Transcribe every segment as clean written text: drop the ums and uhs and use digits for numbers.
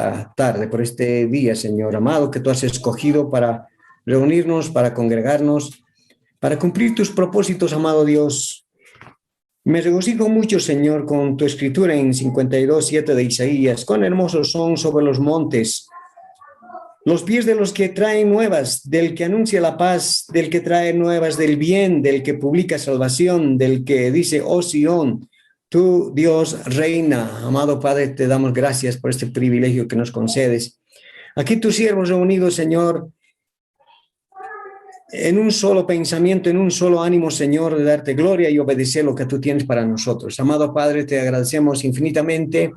esta tarde, por este día, Señor amado, que tú has escogido para reunirnos, para congregarnos, para cumplir tus propósitos, amado Dios. Me regocijo mucho, Señor, con tu escritura en 52:7 de Isaías. Cuán hermosos son sobre los montes los pies de los que traen nuevas, del que anuncia la paz, del que trae nuevas del bien, del que publica salvación, del que dice, oh Sión, tú, Dios, reina. Amado Padre, te damos gracias por este privilegio que nos concedes. Aquí tus siervos reunidos, Señor, en un solo pensamiento, en un solo ánimo, Señor, de darte gloria y obedecer lo que tú tienes para nosotros. Amado Padre, te agradecemos infinitamente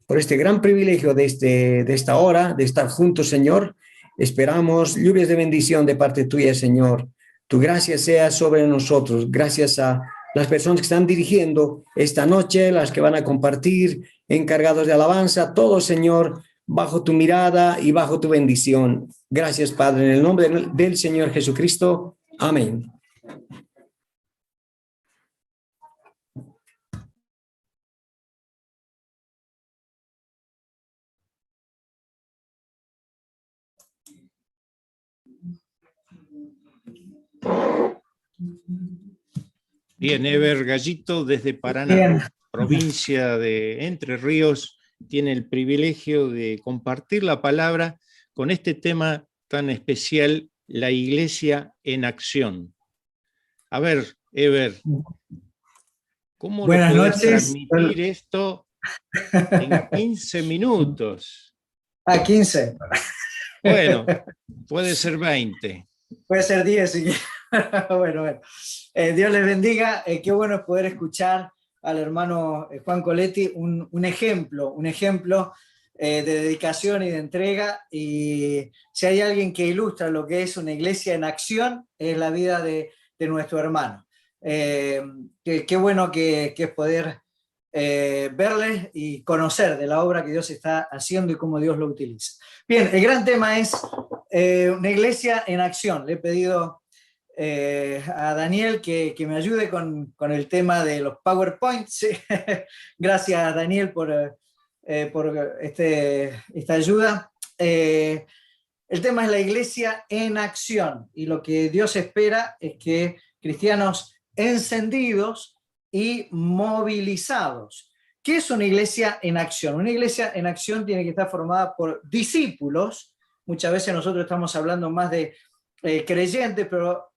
por este gran privilegio de esta hora, de estar juntos, Señor. Esperamos lluvias de bendición de parte tuya, Señor. Tu gracia sea sobre nosotros. Gracias a las personas que están dirigiendo esta noche, las que van a compartir, encargados de alabanza, todo, Señor, bajo tu mirada y bajo tu bendición. Gracias, Padre, en el nombre del Señor Jesucristo. Amén. Bien, Ever Gallito desde Paraná, Bien. provincia de Entre Ríos, tiene el privilegio de compartir la palabra con este tema tan especial, la Iglesia en acción. A ver, Ever, ¿cómo Buenas lo podés noches. transmitir esto en 15 minutos? 15. Bueno, puede ser 20. Puede ser 10. Sí. Bueno. Dios les bendiga. Qué bueno es poder escuchar al hermano Juan Coletti, un ejemplo de dedicación y de entrega. Y si hay alguien que ilustra lo que es una iglesia en acción, es la vida de nuestro hermano. Qué bueno que es poder verles y conocer de la obra que Dios está haciendo y cómo Dios lo utiliza. Bien, el gran tema es una iglesia en acción. Le he pedido a Daniel que me ayude con el tema de los PowerPoints. Gracias, Daniel, por esta ayuda. El tema es la iglesia en acción, y lo que Dios espera es que cristianos encendidos y movilizados. ¿Qué es una iglesia en acción? Una iglesia en acción tiene que estar formada por discípulos. Muchas veces nosotros estamos hablando más de creyentes, pero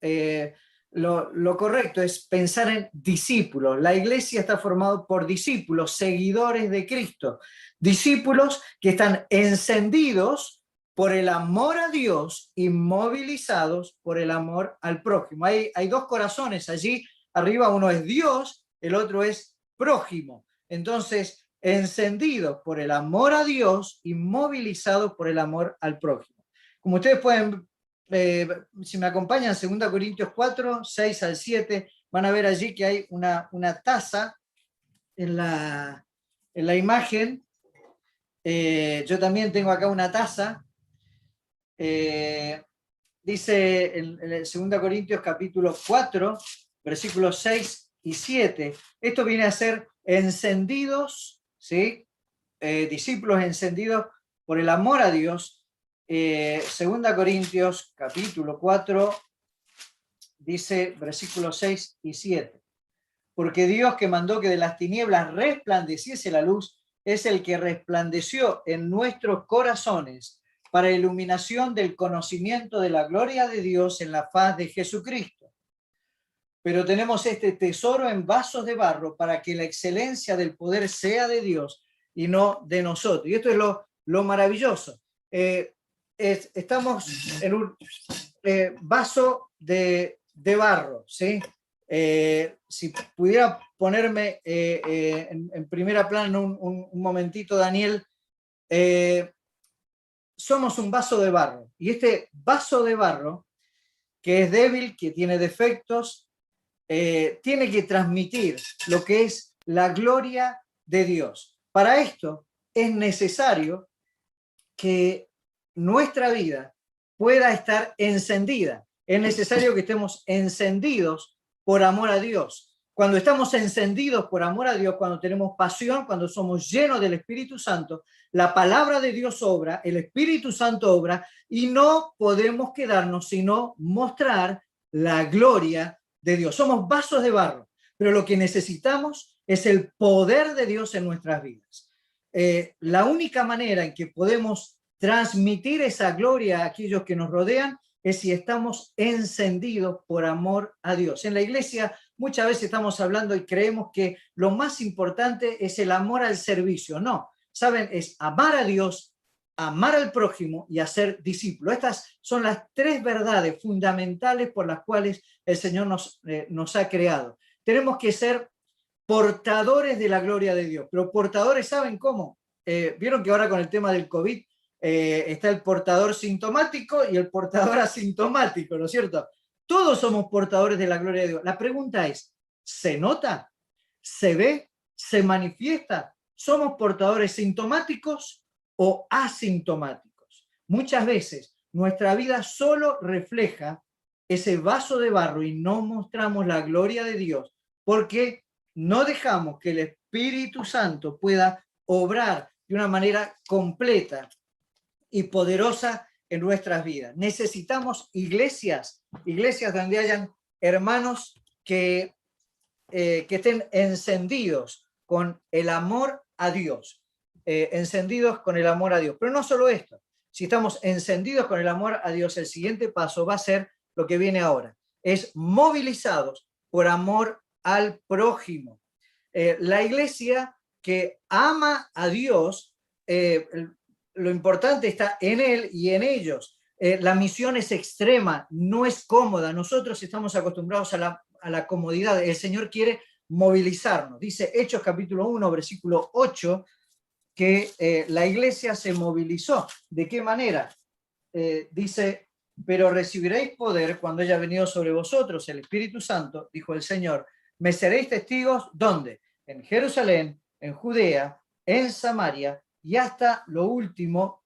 lo correcto es pensar en discípulos. La iglesia está formada por discípulos, seguidores de Cristo, discípulos que están encendidos por el amor a Dios y movilizados por el amor al prójimo. Hay dos corazones allí arriba, uno es Dios, el otro es prójimo. Entonces, encendidos por el amor a Dios y movilizados por el amor al prójimo. Como ustedes pueden si me acompañan, 2 Corintios 4, 6 al 7, van a ver allí que hay una taza en la imagen. Yo también tengo acá una taza. Dice en 2 Corintios capítulo 4, versículos 6 y 7. Esto viene a ser encendidos, ¿sí? Discípulos encendidos por el amor a Dios. 2 Corintios capítulo 4 dice versículos 6 y 7. Porque Dios, que mandó que de las tinieblas resplandeciese la luz, es el que resplandeció en nuestros corazones para iluminación del conocimiento de la gloria de Dios en la faz de Jesucristo. Pero tenemos este tesoro en vasos de barro para que la excelencia del poder sea de Dios y no de nosotros. Y esto es lo maravilloso. Estamos en un vaso de barro, ¿sí? Si pudiera ponerme en primera plana un momentito, Daniel, somos un vaso de barro, y este vaso de barro, que es débil, que tiene defectos, tiene que transmitir lo que es la gloria de Dios. Para esto es necesario que nuestra vida pueda estar encendida. Es necesario que estemos encendidos por amor a Dios. cuando estamos encendidos por amor a Dios, cuando tenemos pasión, cuando somos llenos del Espíritu Santo, la palabra de Dios obra, el Espíritu Santo obra, y no podemos quedarnos sino mostrar la gloria de Dios. Somos vasos de barro, pero lo que necesitamos es el poder de Dios en nuestras vidas. La única manera en que podemos transmitir esa gloria a aquellos que nos rodean es si estamos encendidos por amor a Dios. En la iglesia muchas veces estamos hablando y creemos que lo más importante es el amor al servicio. No, saben, es amar a Dios, amar al prójimo y hacer discípulos. Estas son las tres verdades fundamentales por las cuales el Señor nos ha creado. Tenemos que ser portadores de la gloria de Dios, pero portadores, ¿saben cómo? Vieron que ahora con el tema del COVID está el portador sintomático y el portador asintomático, ¿no es cierto? Todos somos portadores de la gloria de Dios. La pregunta es, ¿se nota? ¿Se ve? ¿Se manifiesta? ¿Somos portadores sintomáticos o asintomáticos? Muchas veces nuestra vida solo refleja ese vaso de barro y no mostramos la gloria de Dios porque no dejamos que el Espíritu Santo pueda obrar de una manera completa y poderosa en nuestras vidas. Necesitamos iglesias donde hayan hermanos que estén encendidos con el amor a Dios, encendidos con el amor a Dios. Pero no solo esto, si estamos encendidos con el amor a Dios, el siguiente paso va a ser lo que viene ahora, es movilizados por amor al prójimo. La iglesia que ama a Dios, lo importante está en él y en ellos. La misión es extrema, no es cómoda. Nosotros estamos acostumbrados a la comodidad. El Señor quiere movilizarnos. Dice Hechos capítulo 1, versículo 8, que la iglesia se movilizó. ¿De qué manera? Dice, pero recibiréis poder cuando haya venido sobre vosotros el Espíritu Santo, dijo el Señor. Me seréis testigos, ¿dónde? En Jerusalén, en Judea, en Samaria y hasta lo último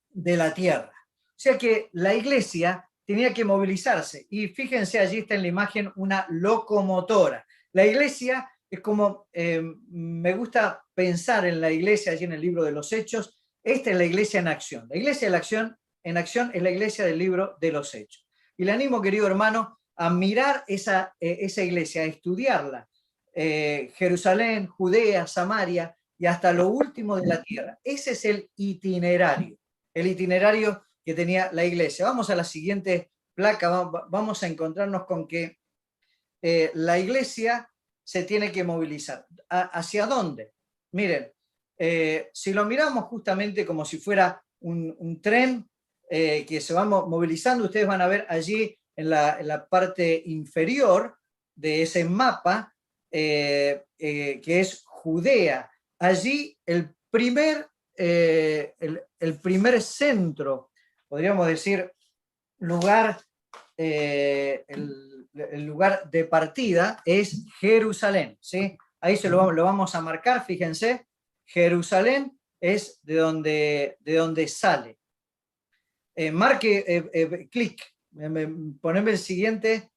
de la tierra. O sea que la iglesia tenía que movilizarse. Y fíjense, allí está en la imagen una locomotora. La iglesia es como, me gusta pensar en la iglesia, allí en el libro de los Hechos, esta es la iglesia en acción. La iglesia en acción es la iglesia del libro de los Hechos. Y le animo, querido hermano, a mirar esa iglesia, a estudiarla. Jerusalén, Judea, Samaria y hasta lo último de la tierra. Ese es el itinerario que tenía la iglesia. Vamos a la siguiente placa, vamos a encontrarnos con que la iglesia se tiene que movilizar. ¿Hacia dónde? Miren, si lo miramos justamente como si fuera un tren que se va movilizando, ustedes van a ver allí en la parte inferior de ese mapa que es Judea. Allí el primer centro, podríamos decir, lugar, el lugar de partida es Jerusalén, ¿sí? Ahí lo vamos a marcar, fíjense, Jerusalén es de donde sale. Marque, clic, poneme el siguiente,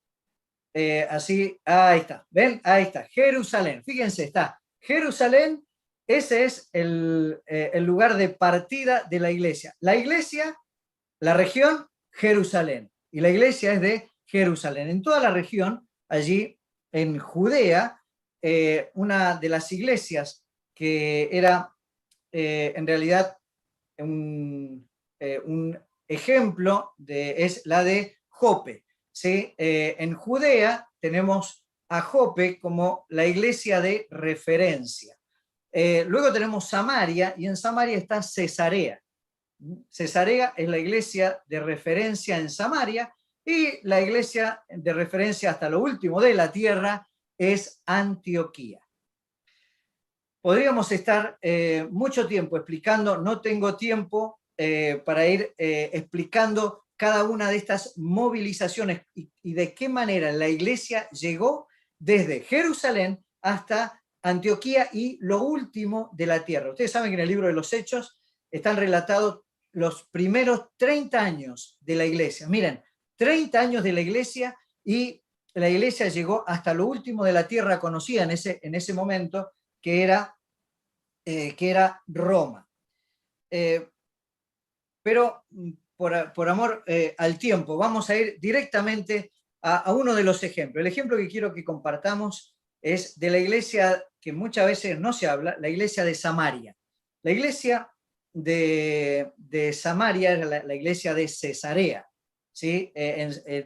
así, ahí está, ¿ven? Ahí está, Jerusalén, fíjense, está Jerusalén. Ese es el lugar de partida de la iglesia. La iglesia, la región, Jerusalén. Y la iglesia es de Jerusalén. En toda la región, allí en Judea, una de las iglesias que era en realidad un ejemplo es la de Jope. ¿Sí? En Judea tenemos a Jope como la iglesia de referencia. Luego tenemos Samaria, y en Samaria está Cesarea. Cesarea es la iglesia de referencia en Samaria, y la iglesia de referencia hasta lo último de la tierra es Antioquía. Podríamos estar mucho tiempo explicando, no tengo tiempo para ir explicando cada una de estas movilizaciones y de qué manera la iglesia llegó desde Jerusalén hasta Antioquía y lo último de la tierra. Ustedes saben que en el libro de los Hechos están relatados los primeros 30 años de la iglesia. Miren, 30 años de la iglesia y la iglesia llegó hasta lo último de la tierra conocida en ese momento, que era Roma. Pero por amor al tiempo, vamos a ir directamente a uno de los ejemplos. El ejemplo que quiero que compartamos es de la iglesia que muchas veces no se habla, la iglesia de Samaria. La iglesia de Samaria era la iglesia de Cesarea, ¿sí?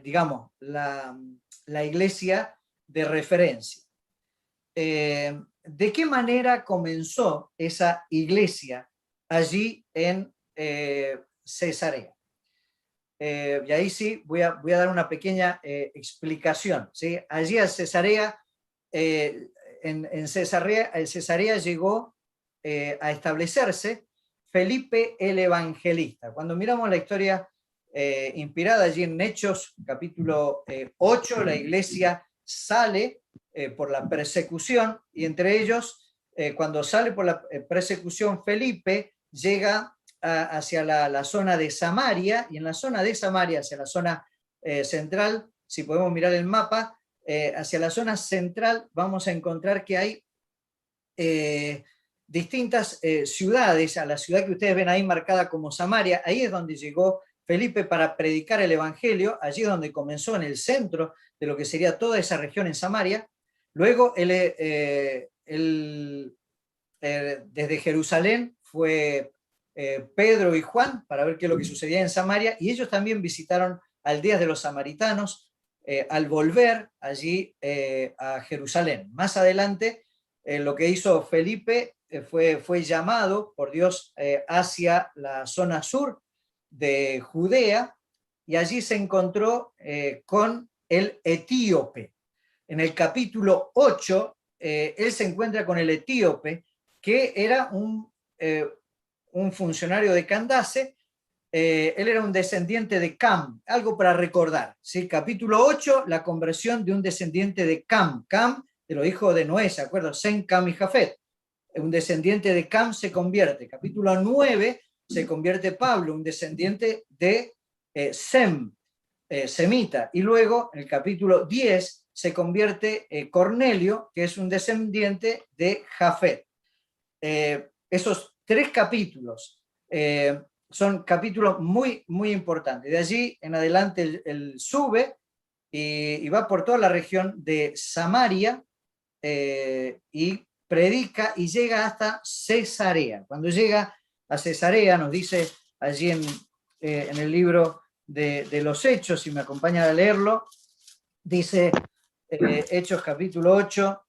Digamos, la iglesia de referencia. ¿De qué manera comenzó esa iglesia allí en Cesarea? Y ahí sí voy a dar una pequeña explicación, ¿sí? Allí a Cesarea, en Cesarea llegó a establecerse Felipe el Evangelista. Cuando miramos la historia inspirada allí en Hechos, capítulo 8, la iglesia sale por la persecución, y entre ellos, cuando sale por la persecución, Felipe llega hacia la zona de Samaria, y en la zona de Samaria, hacia la zona central, si podemos mirar el mapa, hacia la zona central vamos a encontrar que hay distintas ciudades. A la ciudad que ustedes ven ahí marcada como Samaria, ahí es donde llegó Felipe para predicar el Evangelio, allí es donde comenzó, en el centro de lo que sería toda esa región en Samaria. Luego desde Jerusalén fue Pedro y Juan para ver qué es lo que sucedía en Samaria, y ellos también visitaron aldeas de los samaritanos al volver allí a Jerusalén. Más adelante, lo que hizo Felipe fue llamado por Dios hacia la zona sur de Judea, y allí se encontró con el etíope. En el capítulo 8, él se encuentra con el etíope, que era un funcionario de Candace. Él era un descendiente de Cam, algo para recordar, ¿sí? Capítulo 8, la conversión de un descendiente de Cam, de los hijos de Noé, ¿se acuerdan? Sem, Cam y Jafet. Un descendiente de Cam se convierte. Capítulo 9, se convierte Pablo, un descendiente de Sem, semita. Y luego, en el capítulo 10, se convierte Cornelio, que es un descendiente de Jafet. Esos 3 capítulos son capítulos muy, muy importantes. De allí en adelante él sube y va por toda la región de Samaria y predica y llega hasta Cesarea. Cuando llega a Cesarea, nos dice allí en el libro de los Hechos, si me acompañan a leerlo, dice Hechos capítulo 8,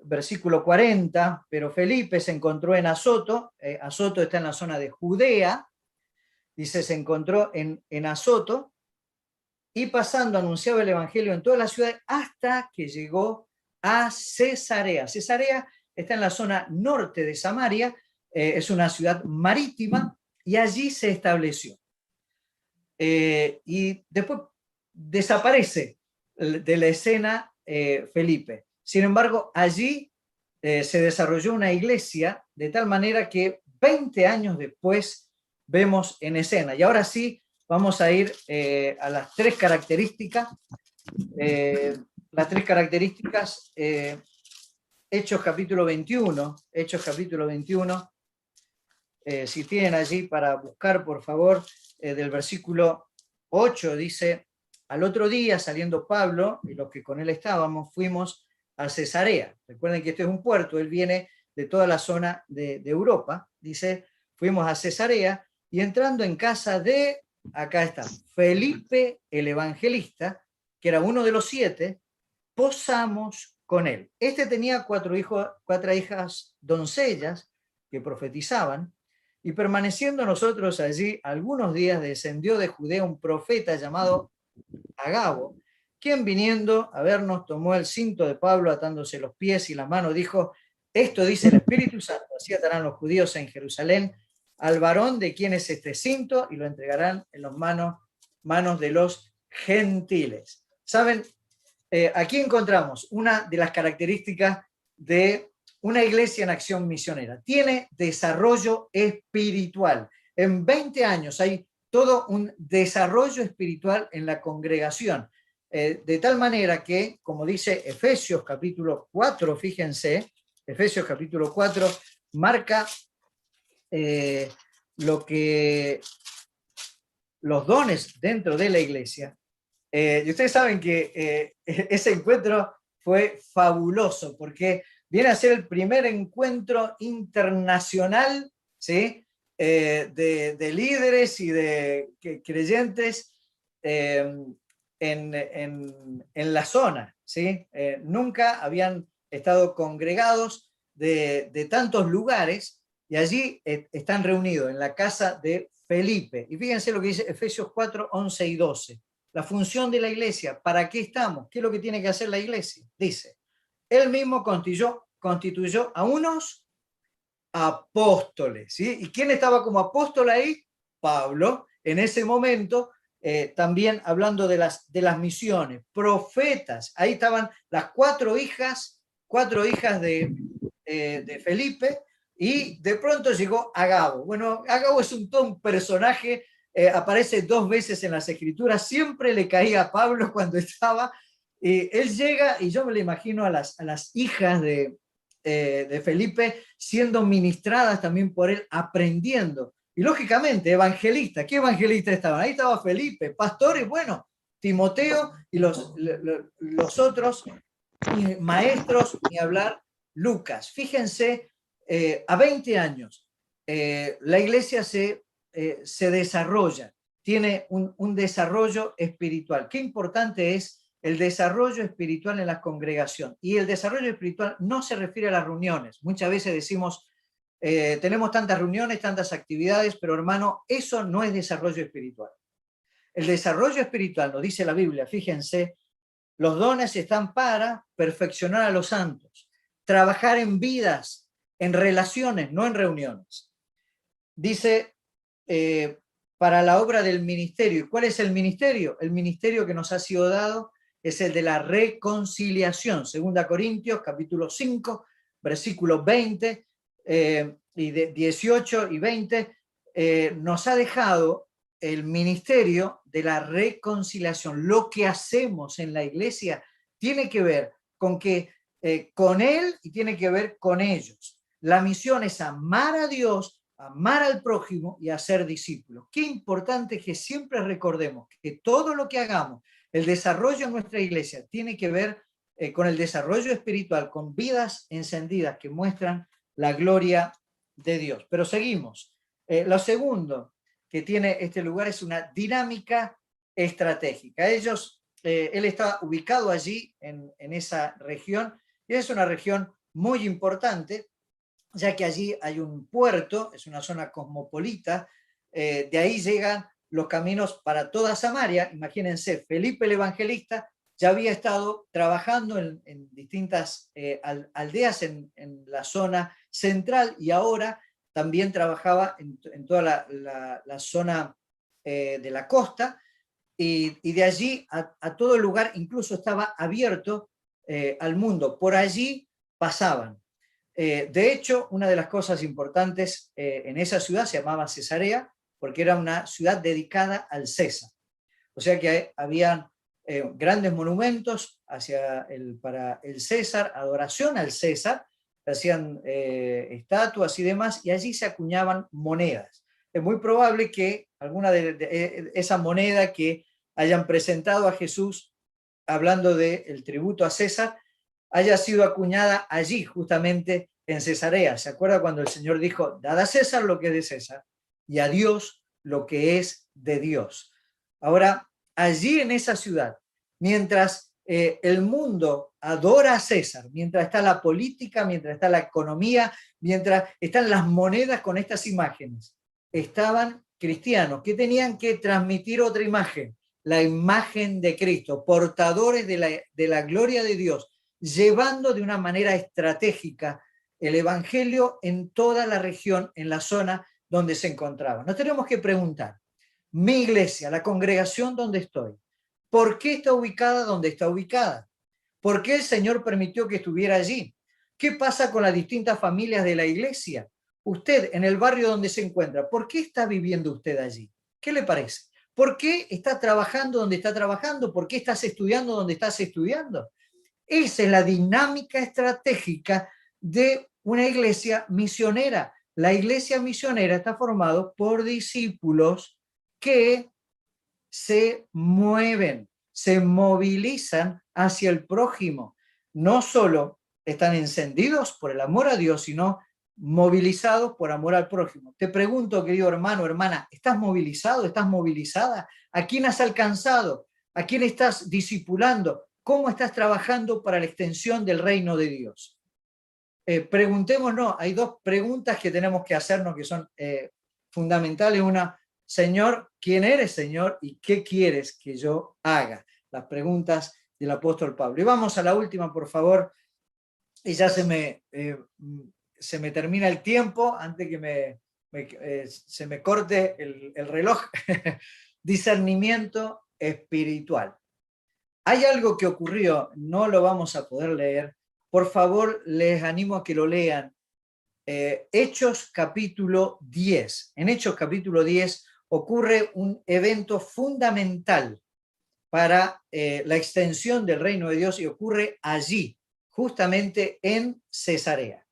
versículo 40, pero Felipe se encontró en Azoto. Azoto está en la zona de Judea, dice, se encontró en Azoto, y pasando anunciaba el evangelio en toda la ciudad hasta que llegó a Cesarea. Cesarea está en la zona norte de Samaria, es una ciudad marítima, y allí se estableció. Y después desaparece de la escena Felipe. Sin embargo, allí se desarrolló una iglesia de tal manera que 20 años después vemos en escena. Y ahora sí, vamos a ir a las 3 características. Las 3 características, Hechos capítulo 21, si tienen allí para buscar, por favor, del versículo 8, dice, al otro día, saliendo Pablo y los que con él estábamos, fuimos a Cesarea. Recuerden que este es un puerto, él viene de toda la zona de Europa. Dice, fuimos a Cesarea, y entrando en casa de, acá está, Felipe el Evangelista, que era uno de los 7, posamos con él. Este tenía 4 hijas doncellas que profetizaban, y permaneciendo nosotros allí algunos días, descendió de Judea un profeta llamado Agabo, quien viniendo a vernos tomó el cinto de Pablo, atándose los pies y las manos, dijo, esto dice el Espíritu Santo, así atarán los judíos en Jerusalén al varón de quien es este cinto, y lo entregarán en las manos de los gentiles. ¿Saben? Aquí encontramos una de las características de una iglesia en acción misionera. Tiene desarrollo espiritual. En 20 años hay todo un desarrollo espiritual en la congregación. de tal manera que, como dice Efesios capítulo 4, fíjense, Efesios capítulo 4 marca los dones dentro de la iglesia. Y ustedes saben que ese encuentro fue fabuloso, porque viene a ser el primer encuentro internacional, ¿sí? De líderes y de creyentes en la zona, ¿sí? Nunca habían estado congregados de tantos lugares, y allí están reunidos en la casa de Felipe. Y fíjense lo que dice Efesios 4, 11 y 12. La función de la iglesia, ¿para qué estamos? ¿Qué es lo que tiene que hacer la iglesia? Dice, él mismo constituyó a unos apóstoles, ¿sí? ¿Y quién estaba como apóstol ahí? Pablo, en ese momento, también hablando de las misiones, profetas, ahí estaban las cuatro hijas de Felipe, y de pronto llegó Agabo. Bueno, Agabo es todo un personaje, aparece 2 veces en las escrituras, siempre le caía a Pablo cuando estaba, él llega, y yo me lo imagino a las hijas de Felipe siendo ministradas también por él, aprendiendo. Y lógicamente, evangelista. ¿Qué evangelista estaban? Ahí estaba Felipe, pastores, bueno, Timoteo y los otros maestros, ni hablar, Lucas. Fíjense, a 20 años, la iglesia se desarrolla, tiene un desarrollo espiritual. Qué importante es el desarrollo espiritual en la congregación. Y el desarrollo espiritual no se refiere a las reuniones. Muchas veces decimos, tenemos tantas reuniones, tantas actividades, pero hermano, eso no es desarrollo espiritual. El desarrollo espiritual, lo dice la Biblia, fíjense, los dones están para perfeccionar a los santos, trabajar en vidas, en relaciones, no en reuniones. Dice, para la obra del ministerio. ¿Y cuál es el ministerio? El ministerio que nos ha sido dado es el de la reconciliación. 2 Corintios, capítulo 5, versículos 20 y de 18 y 20, nos ha dejado el ministerio de la reconciliación. Lo que hacemos en la iglesia tiene que ver con él y tiene que ver con ellos. La misión es amar a Dios, amar al prójimo y hacer discípulos. Qué importante que siempre recordemos que todo lo que hagamos, el desarrollo en nuestra iglesia, tiene que ver con el desarrollo espiritual, con vidas encendidas que muestran la gloria de Dios. Pero seguimos. Lo segundo que tiene este lugar es una dinámica estratégica. Él está ubicado allí en esa región, y es una región muy importante, ya que allí hay un puerto, es una zona cosmopolita, de ahí llegan los caminos para toda Samaria. Imagínense, Felipe el Evangelista ya había estado trabajando en distintas aldeas en la zona central, y ahora también trabajaba en toda la zona de la costa, y de allí a todo el lugar, incluso estaba abierto al mundo. Por allí pasaban. De hecho, una de las cosas importantes en esa ciudad se llamaba Cesarea, porque era una ciudad dedicada al César. O sea que habían grandes monumentos para el César, adoración al César, hacían estatuas y demás, y allí se acuñaban monedas. Es muy probable que alguna de esa moneda que hayan presentado a Jesús, hablando del tributo a César, haya sido acuñada allí, justamente en Cesarea. ¿Se acuerda cuando el Señor dijo, dad a César lo que es de César y a Dios lo que es de Dios? Ahora, allí en esa ciudad, mientras el mundo adora a César, mientras está la política, mientras está la economía, mientras están las monedas con estas imágenes, estaban cristianos que tenían que transmitir otra imagen, la imagen de Cristo, portadores de la gloria de Dios, llevando de una manera estratégica el evangelio en toda la región, en la zona donde se encontraban. Nos tenemos que preguntar, mi iglesia, la congregación donde estoy, ¿por qué está ubicada donde está ubicada? ¿Por qué el Señor permitió que estuviera allí? ¿Qué pasa con las distintas familias de la iglesia? Usted, en el barrio donde se encuentra, ¿por qué está viviendo usted allí? ¿Qué le parece? ¿Por qué estás trabajando donde estás trabajando? ¿Por qué estás estudiando donde estás estudiando? Esa es la dinámica estratégica de una iglesia misionera. La iglesia misionera está formada por discípulos que se mueven, se movilizan hacia el prójimo. No solo están encendidos por el amor a Dios, sino movilizados por amor al prójimo. Te pregunto, querido hermano, hermana, ¿estás movilizado? ¿Estás movilizada? ¿A quién has alcanzado? ¿A quién estás discipulando? ¿Cómo estás trabajando para la extensión del reino de Dios? Preguntémonos, hay dos preguntas que tenemos que hacernos que son fundamentales. Una, Señor, ¿quién eres, Señor? ¿Y qué quieres que yo haga? Las preguntas del apóstol Pablo. Y vamos a la última, por favor. Y ya se me termina el tiempo antes que se me corte el reloj. Discernimiento espiritual. Hay algo que ocurrió, no lo vamos a poder leer. Por favor, les animo a que lo lean. Hechos capítulo 10. En Hechos capítulo 10 ocurre un evento fundamental para la extensión del reino de Dios y ocurre allí, justamente en Cesarea.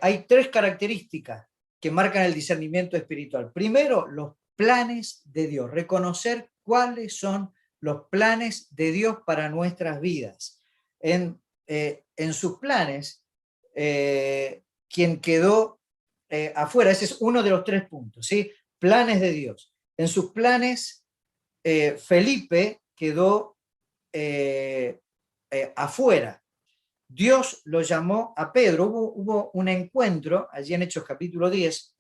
Hay tres características que marcan el discernimiento espiritual. Primero, los planes de Dios, reconocer cuáles son los planes de Dios para nuestras vidas. En sus planes, quien quedó afuera, ese es uno de los 3 puntos, ¿sí? Planes de Dios. En sus planes, Felipe quedó afuera. Dios lo llamó a Pedro. Hubo un encuentro allí en Hechos capítulo 10,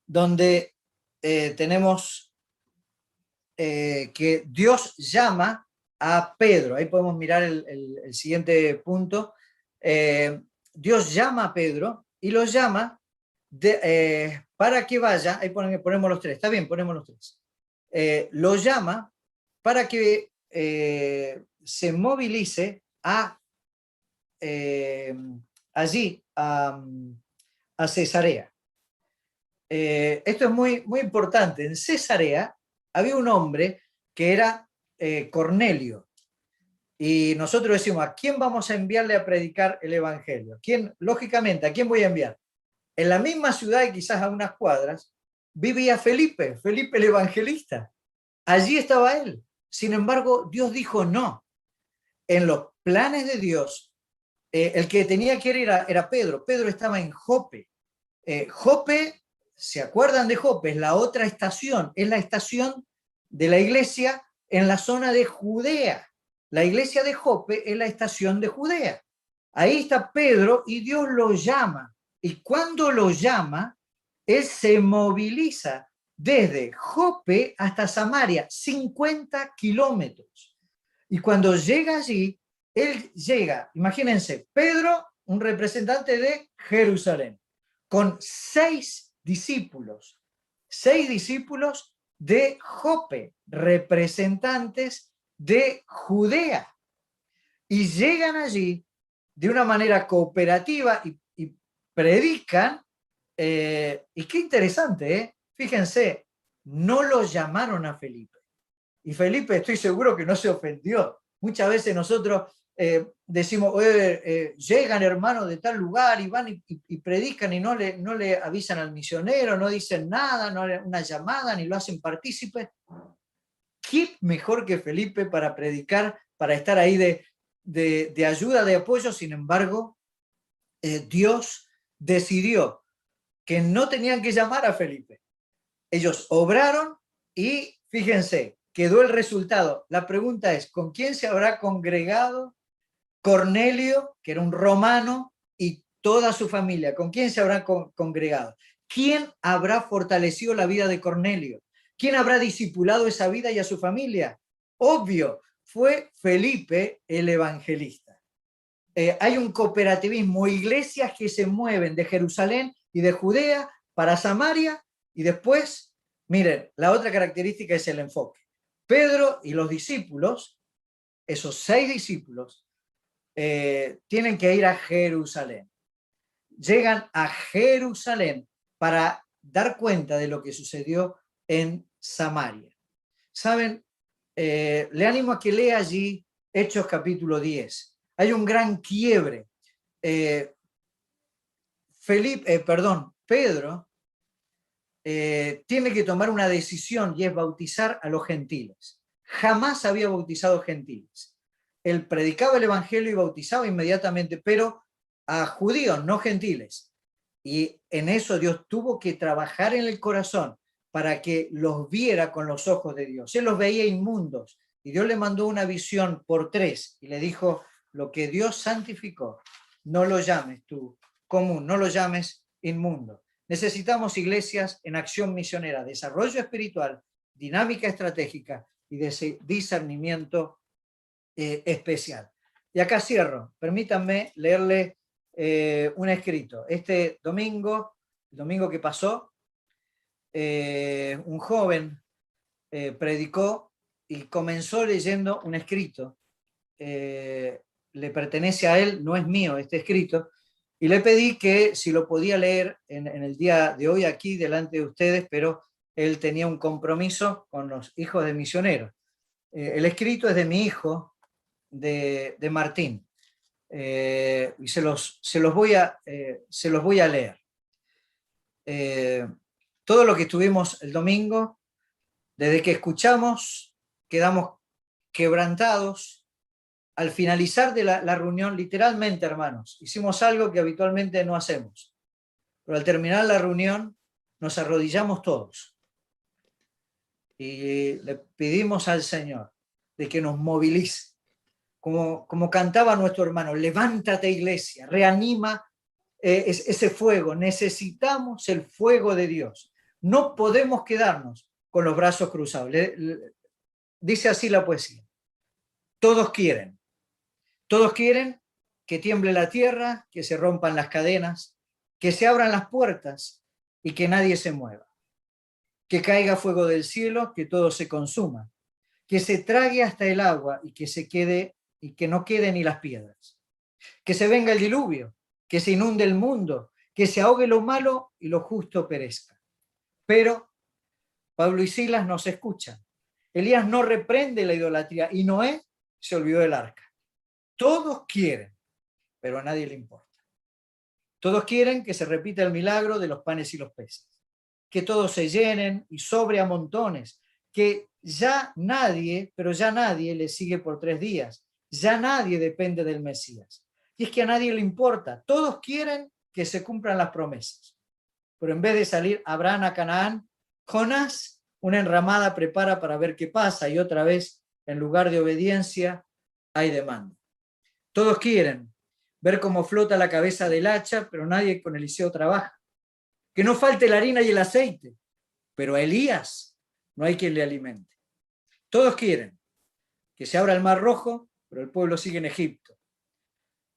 donde tenemos que Dios llama a Pedro. Ahí podemos mirar el siguiente punto. Dios llama a Pedro y lo llama para que vaya. Ahí ponemos los 3. Está bien, ponemos los 3. Lo llama para que se movilice allí a Cesarea. Esto es muy, muy importante. En Cesarea había un hombre que era Cornelio. Y nosotros decimos, ¿a quién vamos a enviarle a predicar el evangelio? Lógicamente, ¿a quién voy a enviar? En la misma ciudad y quizás a unas cuadras vivía Felipe el evangelista. Allí estaba él. Sin embargo, Dios dijo no. En los planes de Dios, el que tenía que ir era Pedro. Pedro estaba en Jope. Jope, ¿se acuerdan de Jope? Es la otra estación, es la estación de la iglesia en la zona de Judea. La iglesia de Jope es la estación de Judea. Ahí está Pedro y Dios lo llama. Y cuando lo llama, él se moviliza desde Jope hasta Samaria, 50 kilómetros. Y cuando llega allí, él llega, imagínense, Pedro, un representante de Jerusalén, con 6 discípulos de Jope, representantes de Judea. Y llegan allí de una manera cooperativa y predican. Y qué interesante, fíjense, no lo llamaron a Felipe. Y Felipe, estoy seguro que no se ofendió. Muchas veces nosotros decimos, llegan hermanos de tal lugar y van y predican y no le avisan al misionero, no dicen nada, no le una llamada, ni lo hacen partícipe. ¿Qué mejor que Felipe para predicar, para estar ahí de ayuda, de apoyo? Sin embargo, Dios decidió que no tenían que llamar a Felipe. Ellos obraron y fíjense, quedó el resultado. La pregunta es, ¿con quién se habrá congregado Cornelio, que era un romano, y toda su familia? ¿Con quién se habrá congregado? ¿Quién habrá fortalecido la vida de Cornelio? ¿Quién habrá discipulado esa vida y a su familia? Obvio, fue Felipe el evangelista. Hay un cooperativismo, iglesias que se mueven de Jerusalén y de Judea para Samaria, y después, miren, la otra característica es el enfoque. Pedro y los discípulos, esos 6 discípulos, tienen que ir a Jerusalén. Llegan a Jerusalén para dar cuenta de lo que sucedió en Samaria. ¿Saben? Le animo a que lea allí Hechos capítulo 10. Hay un gran quiebre. Pedro tiene que tomar una decisión y es bautizar a los gentiles. Jamás había bautizado gentiles. Él predicaba el evangelio y bautizaba inmediatamente, pero a judíos, no gentiles. Y en eso Dios tuvo que trabajar en el corazón para que los viera con los ojos de Dios. Él los veía inmundos y Dios le mandó una visión por 3 y le dijo: lo que Dios santificó, no lo llames tú común, no lo llames inmundo. Necesitamos iglesias en acción misionera, desarrollo espiritual, dinámica estratégica y discernimiento especial. Y acá cierro. Permítanme leerle un escrito. Este domingo, el domingo que pasó, un joven predicó y comenzó leyendo un escrito. Le pertenece a él, no es mío este escrito, y le pedí que si lo podía leer en el día de hoy aquí delante de ustedes, pero él tenía un compromiso con los hijos de misioneros. El escrito es de mi hijo, de Martín, y se los voy a leer. Todo lo que estuvimos el domingo, desde que escuchamos, quedamos quebrantados. Al finalizar de la reunión, literalmente, hermanos, hicimos algo que habitualmente no hacemos, pero al terminar la reunión nos arrodillamos todos y le pedimos al Señor de que nos movilice, como cantaba nuestro hermano: levántate, iglesia, reanima ese fuego. Necesitamos el fuego de Dios. No podemos quedarnos con los brazos cruzados. Dice así la poesía: todos quieren que tiemble la tierra, que se rompan las cadenas, que se abran las puertas y que nadie se mueva, que caiga fuego del cielo, que todo se consuma, que se trague hasta el agua y que no quede ni las piedras, que se venga el diluvio, que se inunde el mundo, que se ahogue lo malo y lo justo perezca. Pero Pablo y Silas nos escuchan. Elías no reprende la idolatría y Noé se olvidó del arca. Todos quieren, pero a nadie le importa. Todos quieren que se repita el milagro de los panes y los peces, que todos se llenen y sobre a montones, que ya nadie le sigue por 3 días, ya nadie depende del Mesías. Y es que a nadie le importa. Todos quieren que se cumplan las promesas. Pero en vez de salir Abraham a Canaán, Jonás una enramada prepara para ver qué pasa, y otra vez, en lugar de obediencia, hay demanda. Todos quieren ver cómo flota la cabeza del hacha, pero nadie con Eliseo trabaja. Que no falte la harina y el aceite, pero a Elías no hay quien le alimente. Todos quieren que se abra el Mar Rojo, pero el pueblo sigue en Egipto.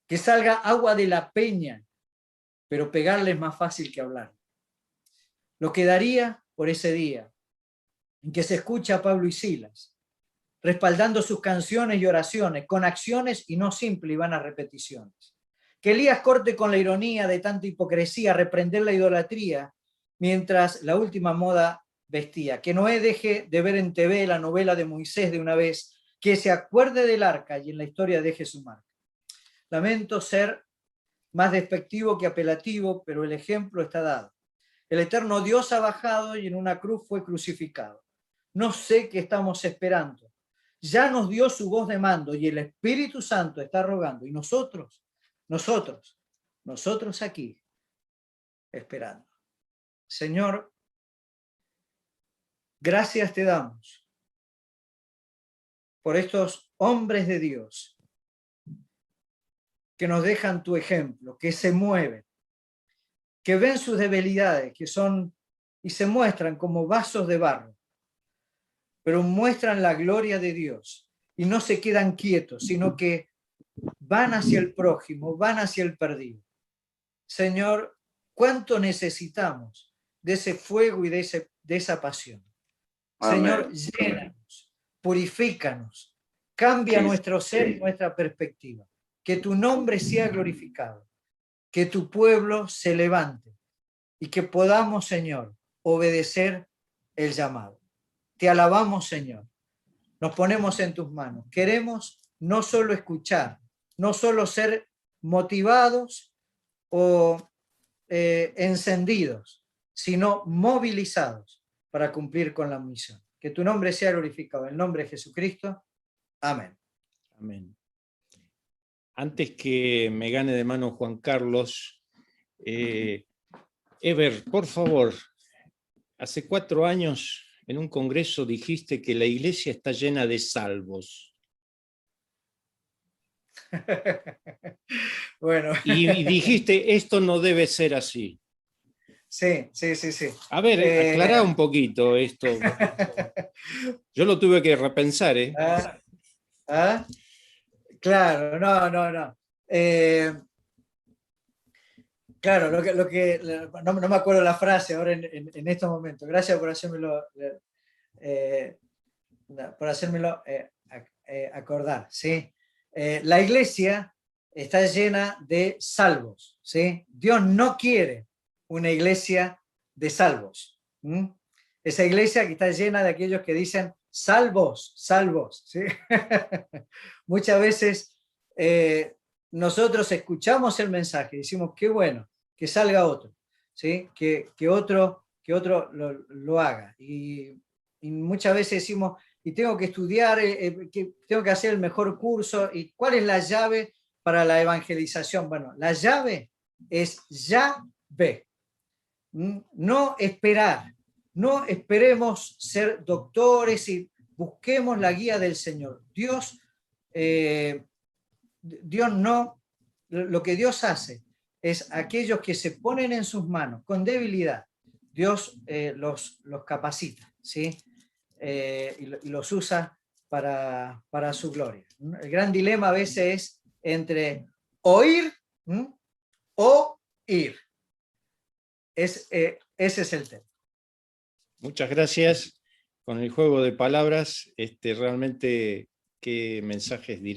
Que salga agua de la peña, pero pegarle es más fácil que hablar. Lo que daría por ese día en que se escucha a Pablo y Silas respaldando sus canciones y oraciones con acciones y no simple y vanas repeticiones. Que Elías corte con la ironía de tanta hipocresía, reprender la idolatría mientras la última moda vestía. Que Noé deje de ver en TV la novela de Moisés de una vez, que se acuerde del arca y en la historia deje su marca. Lamento ser más despectivo que apelativo, pero el ejemplo está dado. El eterno Dios ha bajado y en una cruz fue crucificado. No sé qué estamos esperando. Ya nos dio su voz de mando y el Espíritu Santo está rogando. Y nosotros aquí, esperando. Señor, gracias te damos por estos hombres de Dios que nos dejan tu ejemplo, que se mueven, que ven sus debilidades, que son y se muestran como vasos de barro, pero muestran la gloria de Dios y no se quedan quietos, sino que van hacia el prójimo, van hacia el perdido. Señor, ¿cuánto necesitamos de ese fuego y de esa pasión? Amén. Señor, llénanos, purifícanos, cambia nuestro ser y nuestra perspectiva. Que tu nombre sea glorificado, que tu pueblo se levante y que podamos, Señor, obedecer el llamado. Te alabamos, Señor. Nos ponemos en tus manos. Queremos no solo escuchar, no solo ser motivados o encendidos, sino movilizados para cumplir con la misión. Que tu nombre sea glorificado. En el nombre de Jesucristo. Amén. Amén. Antes que me gane de mano Juan Carlos, Ever, por favor, hace 4 años en un congreso dijiste que la iglesia está llena de salvos. Bueno. Y dijiste, esto no debe ser así. Sí. A ver, aclará un poquito esto. Yo lo tuve que repensar, ¿eh? Claro, no. Claro, no me acuerdo la frase ahora en estos momentos. Gracias por hacérmelo acordar, ¿sí? La iglesia está llena de salvos, ¿sí? Dios no quiere una iglesia de salvos. Esa iglesia que está llena de aquellos que dicen salvos, ¿sí? Muchas veces nosotros escuchamos el mensaje y decimos, qué bueno, que salga otro, ¿sí? que otro lo haga. Y muchas veces decimos, y tengo que estudiar, que tengo que hacer el mejor curso, y ¿cuál es la llave para la evangelización? Bueno, la llave es ya ve. No esperar, no esperemos ser doctores y busquemos la guía del Señor. Dios no, lo que Dios hace es aquellos que se ponen en sus manos con debilidad, Dios los capacita, ¿sí? Y los usa para su gloria. El gran dilema a veces es entre oír o ir. Ese es el tema. Muchas gracias. Con el juego de palabras, realmente qué mensajes directos.